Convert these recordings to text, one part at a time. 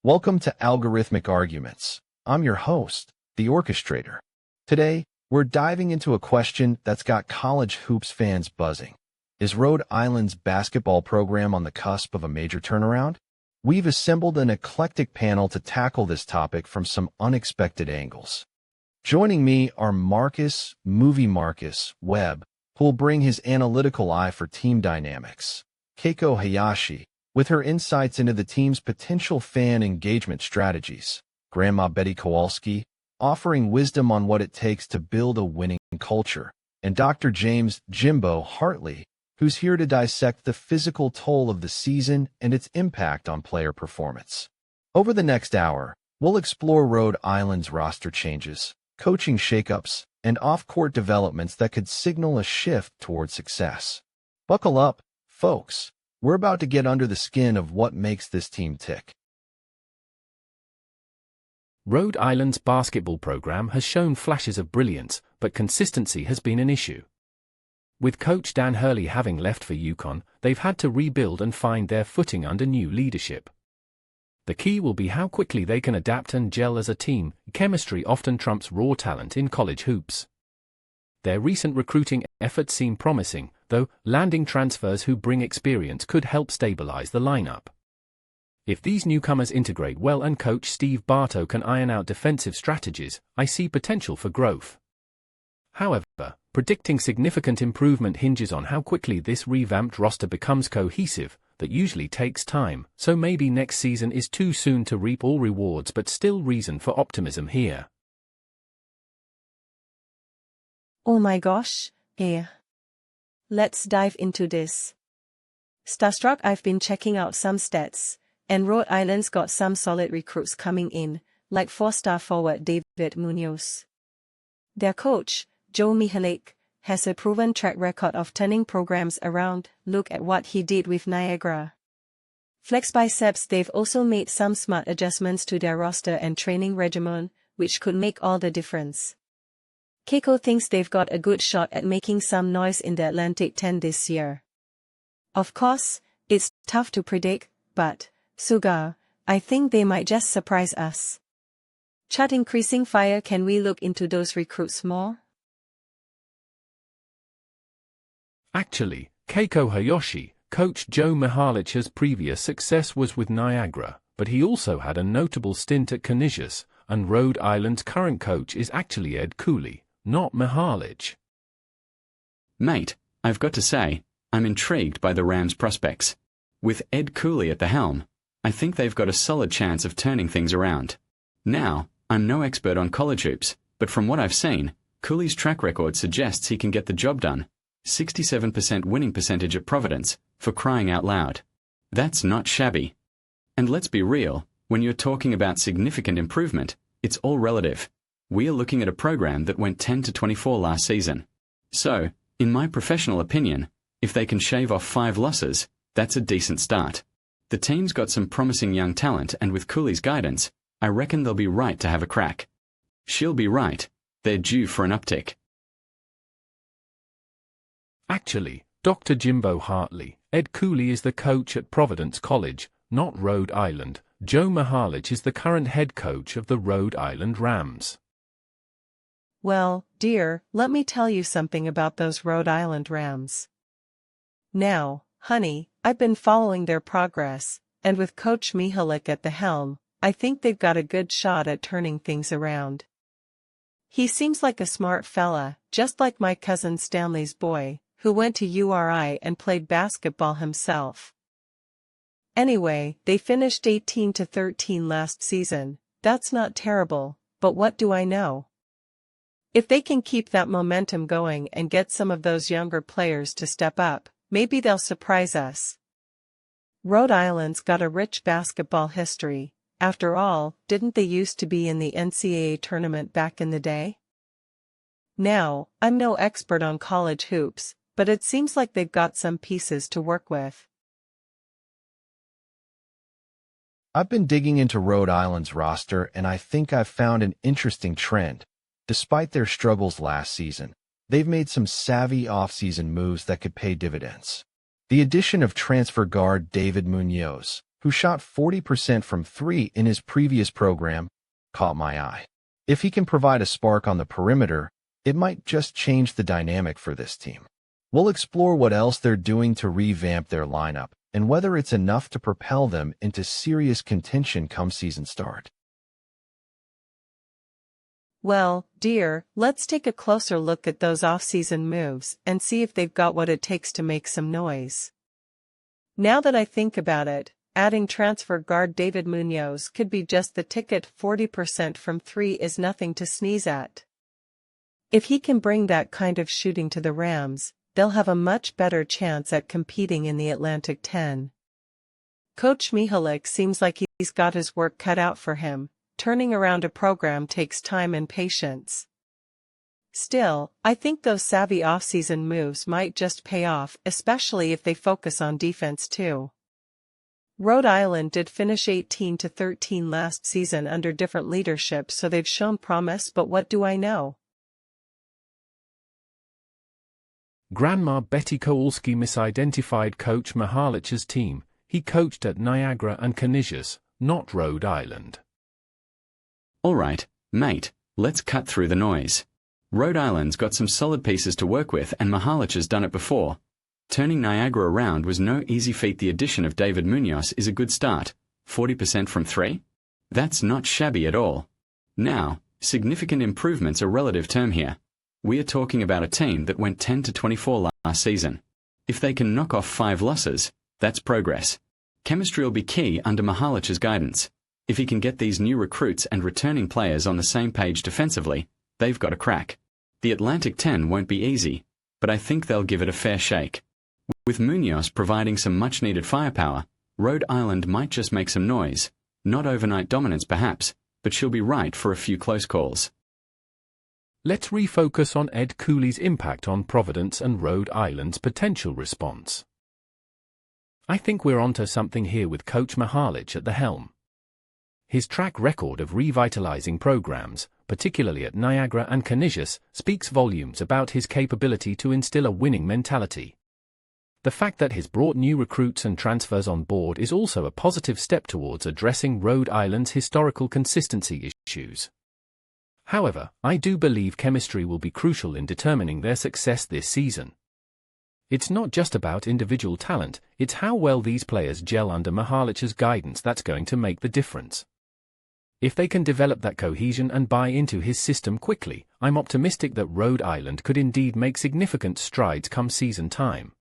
Welcome to Algorithmic Arguments. I'm your host, the Orchestrator. Today, we're diving into a question that's got college hoops fans buzzing. Is Rhode Island's basketball program on the cusp of a major turnaround? We've assembled an eclectic panel to tackle this topic from some unexpected angles. Joining me are MovieMarcus, Webb, who will bring his analytical eye for team dynamics, Keiko, Hayashi, with her insights into the team's potential fan engagement strategies, Grandma Betty Kowalski, offering wisdom on what it takes to build a winning culture, and Dr. Jimbo Hartley, who's here to dissect the physical toll of the season and its impact on player performance. Over the next hour, we'll explore Rhode Island's roster changes, coaching shakeups, and off-court developments that could signal a shift toward success. Buckle up, folks. We're about to get under the skin of what makes this team tick. Rhode Island's basketball program has shown flashes of brilliance, but consistency has been an issue. With coach Dan Hurley having left for UConn, they've had to rebuild and find their footing under new leadership. The key will be how quickly they can adapt and gel as a team. Chemistry often trumps raw talent in college hoops. Their recent recruiting efforts seem promising, though landing transfers who bring experience could help stabilize the lineup. If these newcomers integrate well and coach Steve Bartow can iron out defensive strategies, I see potential for growth. However, predicting significant improvement hinges on how quickly this revamped roster becomes cohesive. That usually takes time, so maybe next season is too soon to reap all rewards, but still reason for optimism here. Oh my gosh, let's dive into this. Starstruck, I've been checking out some stats, and Rhode Island's got some solid recruits coming in, like 4-star forward David Munoz. Their coach, Joe Mihalik, has a proven track record of turning programs around. Look at what he did with Niagara. Flex biceps. They've also made some smart adjustments to their roster and training regimen, which could make all the difference. Keiko thinks they've got a good shot at making some noise in the Atlantic 10 this year. Of course, it's tough to predict, but, Suga, I think they might just surprise us. Chat increasing fire. Can we look into those recruits more? Actually, Keiko Hayashi, coach Joe Mihalich's previous success was with Niagara, but he also had a notable stint at Canisius, and Rhode Island's current coach is actually Ed Cooley, not Mihalich. Mate, I've got to say, I'm intrigued by the Rams' prospects. With Ed Cooley at the helm, I think they've got a solid chance of turning things around. Now, I'm no expert on college hoops, but from what I've seen, Cooley's track record suggests he can get the job done. 67% winning percentage at Providence, for crying out loud. That's not shabby. And let's be real, when you're talking about significant improvement, it's all relative. We are looking at a program that went 10-24 last season. So, in my professional opinion, if they can shave off 5 losses, that's a decent start. The team's got some promising young talent, and with Cooley's guidance, I reckon they'll be right to have a crack. She'll be right. They're due for an uptick. Actually, Dr. Jimbo Hartley, Ed Cooley is the coach at Providence College, not Rhode Island. Joe Mihalich is the current head coach of the Rhode Island Rams. Well, dear, let me tell you something about those Rhode Island Rams. Now, honey, I've been following their progress, and with Coach Mihalik at the helm, I think they've got a good shot at turning things around. He seems like a smart fella, just like my cousin Stanley's boy, who went to URI and played basketball himself. Anyway, they finished 18-13 last season. That's not terrible, but what do I know? If they can keep that momentum going and get some of those younger players to step up, maybe they'll surprise us. Rhode Island's got a rich basketball history. After all, didn't they used to be in the NCAA tournament back in the day? Now, I'm no expert on college hoops, but it seems like they've got some pieces to work with. I've been digging into Rhode Island's roster, and I think I've found an interesting trend. Despite their struggles last season, they've made some savvy off-season moves that could pay dividends. The addition of transfer guard David Munoz, who shot 40% from 3 in his previous program, caught my eye. If he can provide a spark on the perimeter, it might just change the dynamic for this team. We'll explore what else they're doing to revamp their lineup and whether it's enough to propel them into serious contention come season start. Well, dear, let's take a closer look at those off-season moves and see if they've got what it takes to make some noise. Now that I think about it, adding transfer guard David Munoz could be just the ticket. 40% from 3 is nothing to sneeze at. If he can bring that kind of shooting to the Rams, they'll have a much better chance at competing in the Atlantic 10. Coach Mihalik seems like he's got his work cut out for him. Turning around a program takes time and patience. Still, I think those savvy off-season moves might just pay off, especially if they focus on defense too. Rhode Island did finish 18-13 last season under different leadership, so they've shown promise, but what do I know? Grandma Betty Kowalski misidentified Coach Mihalic's team. He coached at Niagara and Canisius, not Rhode Island. All right, mate, let's cut through the noise. Rhode Island's got some solid pieces to work with, and Mihalich has done it before. Turning Niagara around was no easy feat. The addition of David Munoz is a good start. 40% from 3? That's not shabby at all. Now, significant improvements are a relative term here. We are talking about a team that went 10-24 last season. If they can knock off 5 losses, that's progress. Chemistry will be key under Mihalich's guidance. If he can get these new recruits and returning players on the same page defensively, they've got a crack. The Atlantic 10 won't be easy, but I think they'll give it a fair shake. With Munoz providing some much-needed firepower, Rhode Island might just make some noise. Not overnight dominance perhaps, but she'll be right for a few close calls. Let's refocus on Ed Cooley's impact on Providence and Rhode Island's potential response. I think we're onto something here with Coach Mihalich at the helm. His track record of revitalizing programs, particularly at Niagara and Canisius, speaks volumes about his capability to instill a winning mentality. The fact that he's brought new recruits and transfers on board is also a positive step towards addressing Rhode Island's historical consistency issues. However, I do believe chemistry will be crucial in determining their success this season. It's not just about individual talent, it's how well these players gel under Mihalich's guidance that's going to make the difference. If they can develop that cohesion and buy into his system quickly, I'm optimistic that Rhode Island could indeed make significant strides come season time.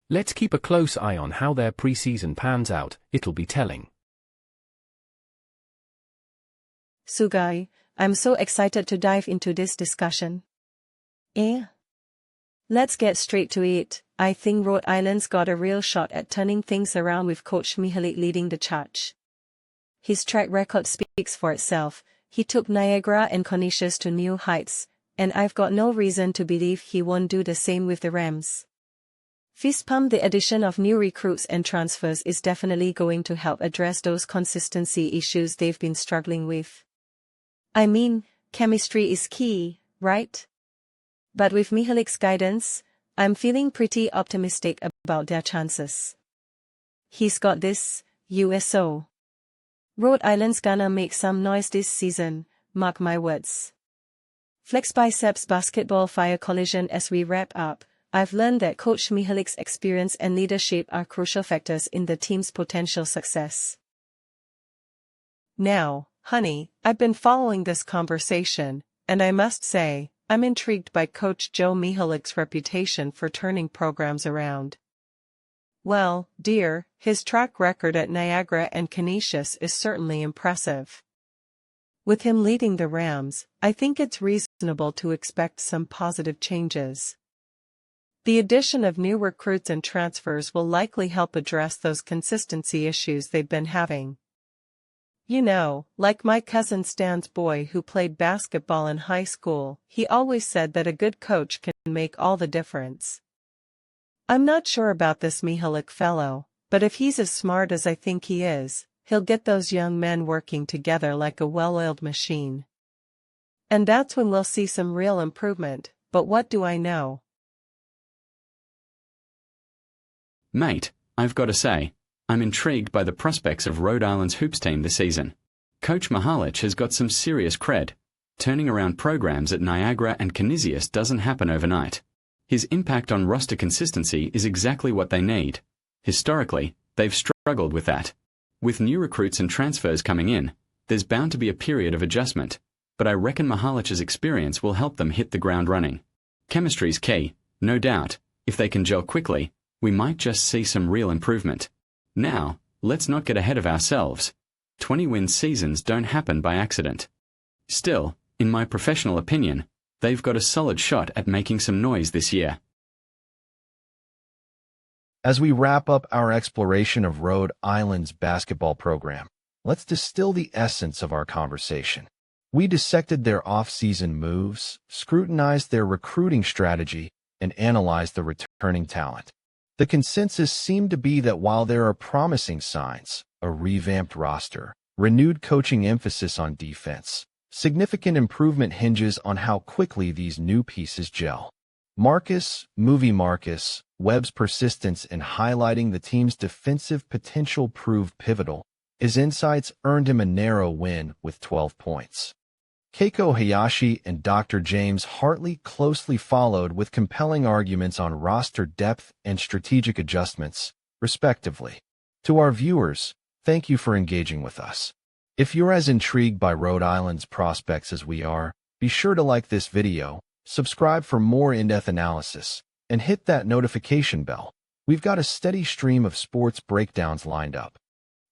Let's keep a close eye on how their preseason pans out. It'll be telling. Sugai, I'm so excited to dive into this discussion. Let's get straight to it. I think Rhode Island's got a real shot at turning things around with Coach Mihalik leading the charge. His track record speaks for itself. He took Niagara and Canisius to new heights, and I've got no reason to believe he won't do the same with the Rams. Fist pump, the addition of new recruits and transfers is definitely going to help address those consistency issues they've been struggling with. I mean, chemistry is key, right? But with Mihalik's guidance, I'm feeling pretty optimistic about their chances. He's got this, USO. Rhode Island's gonna make some noise this season, mark my words. Flex Biceps Basketball Fire Collision. As we wrap up, I've learned that Coach Mihalik's experience and leadership are crucial factors in the team's potential success. Now, honey, I've been following this conversation, and I must say, I'm intrigued by Coach Joe Mihalik's reputation for turning programs around. Well, dear, his track record at Niagara and Canisius is certainly impressive. With him leading the Rams, I think it's reasonable to expect some positive changes. The addition of new recruits and transfers will likely help address those consistency issues they've been having. You know, like my cousin Stan's boy who played basketball in high school, he always said that a good coach can make all the difference. I'm not sure about this Mihalik fellow, but if he's as smart as I think he is, he'll get those young men working together like a well-oiled machine. And that's when we'll see some real improvement, but what do I know? Mate, I've got to say, I'm intrigued by the prospects of Rhode Island's hoops team this season. Coach Mihalich has got some serious cred. Turning around programs at Niagara and Canisius doesn't happen overnight. His impact on roster consistency is exactly what they need. Historically, they've struggled with that. With new recruits and transfers coming in, there's bound to be a period of adjustment, but I reckon Mihalich's experience will help them hit the ground running. Chemistry's key, no doubt. If they can gel quickly, we might just see some real improvement. Now, let's not get ahead of ourselves. 20-win seasons don't happen by accident. Still, in my professional opinion, they've got a solid shot at making some noise this year. As we wrap up our exploration of Rhode Island's basketball program, let's distill the essence of our conversation. We dissected their off-season moves, scrutinized their recruiting strategy, and analyzed the returning talent. The consensus seemed to be that while there are promising signs, a revamped roster, renewed coaching emphasis on defense, significant improvement hinges on how quickly these new pieces gel. MovieMarcus, Webb's persistence in highlighting the team's defensive potential proved pivotal. His insights earned him a narrow win with 12 points. Keiko Hayashi and Dr. James Hartley closely followed with compelling arguments on roster depth and strategic adjustments, respectively. To our viewers, thank you for engaging with us. If you're as intrigued by Rhode Island's prospects as we are, be sure to like this video, subscribe for more in-depth analysis, and hit that notification bell. We've got a steady stream of sports breakdowns lined up.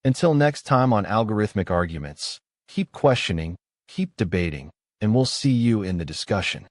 Until next time on Algorithmic Arguments, keep questioning, keep debating, and we'll see you in the discussion.